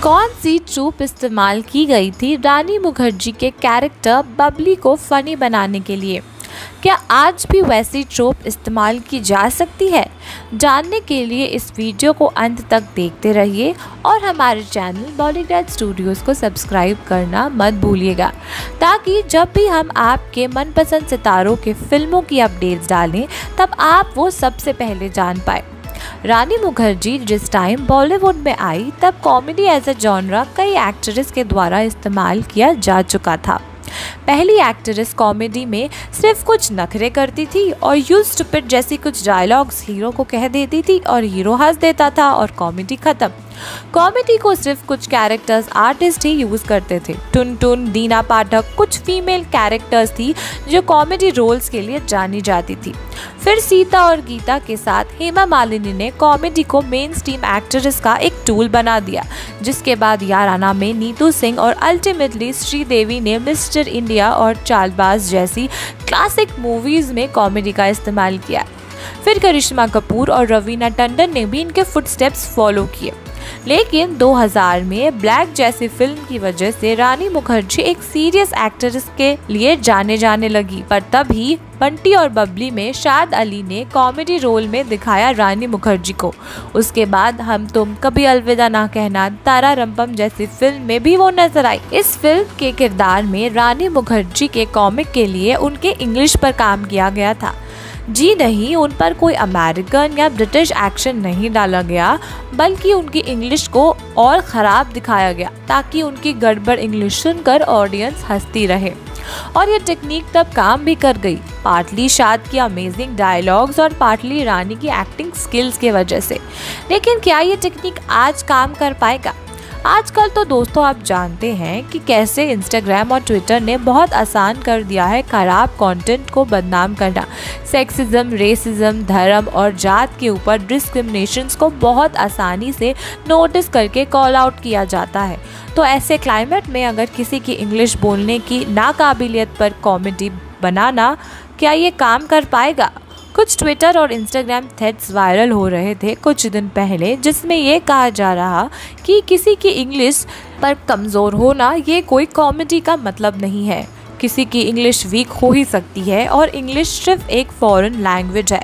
कौन सी ट्रूप इस्तेमाल की गई थी रानी मुखर्जी के कैरेक्टर बबली को फनी बनाने के लिए? क्या आज भी वैसी ट्रूप इस्तेमाल की जा सकती है? जानने के लिए इस वीडियो को अंत तक देखते रहिए और हमारे चैनल बॉलीवुड स्टूडियोज़ को सब्सक्राइब करना मत भूलिएगा, ताकि जब भी हम आपके मनपसंद सितारों के फिल्मों की अपडेट्स डालें तब आप वो सबसे पहले जान पाए। रानी मुखर्जी जिस टाइम बॉलीवुड में आई तब कॉमेडी एज अ जॉनरा कई एक्ट्रेस के द्वारा इस्तेमाल किया जा चुका था। पहली एक्ट्रेस कॉमेडी में सिर्फ कुछ नखरे करती थी और यू स्टूपिड जैसी कुछ डायलॉग्स हीरो को कह देती थी और हीरो हंस देता था और कॉमेडी खत्म। कॉमेडी को सिर्फ कुछ कैरेक्टर्स आर्टिस्ट ही यूज करते थे। टुन टुन, दीना पाठक कुछ फीमेल कैरेक्टर्स थी जो कॉमेडी रोल्स के लिए जानी जाती थी। फिर सीता और गीता के साथ हेमा मालिनी ने कॉमेडी को मेन स्ट्रीम एक्ट्रेस का एक टूल बना दिया, जिसके बाद याराना में नीतू सिंह और अल्टीमेटली श्रीदेवी ने मिस्टर इंडिया और चालबाज जैसी क्लासिक मूवीज में कॉमेडी का इस्तेमाल किया। फिर करिश्मा कपूर और रवीना टंडन ने भी इनके फुटस्टेप्स फॉलो किए। लेकिन 2000 में ब्लैक जैसी फिल्म की वजह से रानी मुखर्जी एक सीरियस एक्ट्रेस के लिए जाने लगी। पर तभी बंटी और बबली में शाद अली ने कॉमेडी रोल में दिखाया रानी मुखर्जी को। उसके बाद हम तुम, कभी अलविदा ना कहना, तारा रंपम जैसी फिल्म में भी वो नजर आई। इस फिल्म के किरदार में रानी मुखर्जी के कॉमिक के लिए उनके इंग्लिश पर काम किया गया था। जी नहीं, उन पर कोई अमेरिकन या ब्रिटिश एक्शन नहीं डाला गया, बल्कि उनकी इंग्लिश को और ख़राब दिखाया गया ताकि उनकी गड़बड़ इंग्लिश सुनकर ऑडियंस हंसती रहे। और ये टेक्निक तब काम भी कर गई, पार्टली शाद की अमेजिंग डायलॉग्स और पार्टली रानी की एक्टिंग स्किल्स के वजह से। लेकिन क्या ये टेक्निक आज काम कर पाएगा? आजकल तो दोस्तों आप जानते हैं कि कैसे इंस्टाग्राम और ट्विटर ने बहुत आसान कर दिया है खराब कंटेंट को बदनाम करना। सेक्सिज्म, रेसिज्म, धर्म और जात के ऊपर डिस्क्रिमिनेशंस को बहुत आसानी से नोटिस करके कॉल आउट किया जाता है। तो ऐसे क्लाइमेट में अगर किसी की इंग्लिश बोलने की नाकाबिलियत पर कॉमेडी बनाना, क्या ये काम कर पाएगा? कुछ ट्विटर और इंस्टाग्राम थ्रेड्स वायरल हो रहे थे कुछ दिन पहले, जिसमें ये कहा जा रहा कि किसी की इंग्लिश पर कमज़ोर होना ये कोई कॉमेडी का मतलब नहीं है। किसी की इंग्लिश वीक हो ही सकती है और इंग्लिश सिर्फ एक फॉरेन लैंग्वेज है।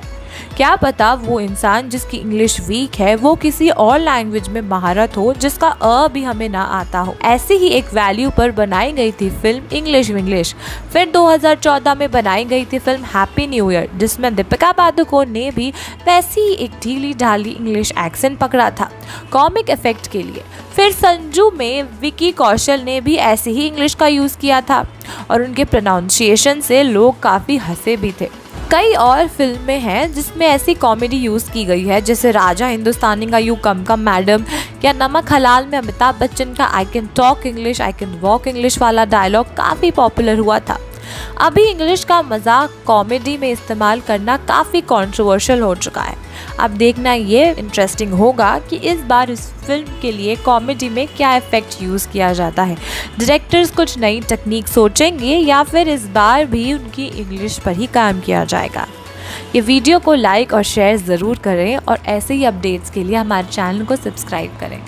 क्या पता वो इंसान जिसकी इंग्लिश वीक है वो किसी और लैंग्वेज में महारत हो जिसका भी हमें ना आता हो। ऐसी ही एक वैल्यू पर बनाई गई थी फिल्म इंग्लिश विंग्लिश। फिर 2014 में बनाई गई थी फिल्म हैप्पी न्यू ईयर, जिसमें दीपिका पादुकोण ने भी वैसी ही एक ढीली ढाली इंग्लिश एक्सेंट पकड़ा था कॉमिक इफेक्ट के लिए। फिर संजू में विकी कौशल ने भी ऐसे ही इंग्लिश का यूज़ किया था और उनके प्रोनाउंसिएशन से लोग काफ़ी हंसे भी थे। कई और फिल्में हैं जिसमें ऐसी कॉमेडी यूज़ की गई है, जैसे राजा हिंदुस्तानी का यू कम मैडम या नमक हलाल में अमिताभ बच्चन का I can talk English I can walk English वाला डायलॉग काफ़ी पॉपुलर हुआ था। अभी इंग्लिश का मजाक कॉमेडी में इस्तेमाल करना काफ़ी कंट्रोवर्शियल हो चुका है। अब देखना ये इंटरेस्टिंग होगा कि इस बार इस फिल्म के लिए कॉमेडी में क्या इफेक्ट यूज़ किया जाता है। डायरेक्टर्स कुछ नई टेक्निक सोचेंगे या फिर इस बार भी उनकी इंग्लिश पर ही काम किया जाएगा। ये वीडियो को लाइक और शेयर ज़रूर करें और ऐसे ही अपडेट्स के लिए हमारे चैनल को सब्सक्राइब करें।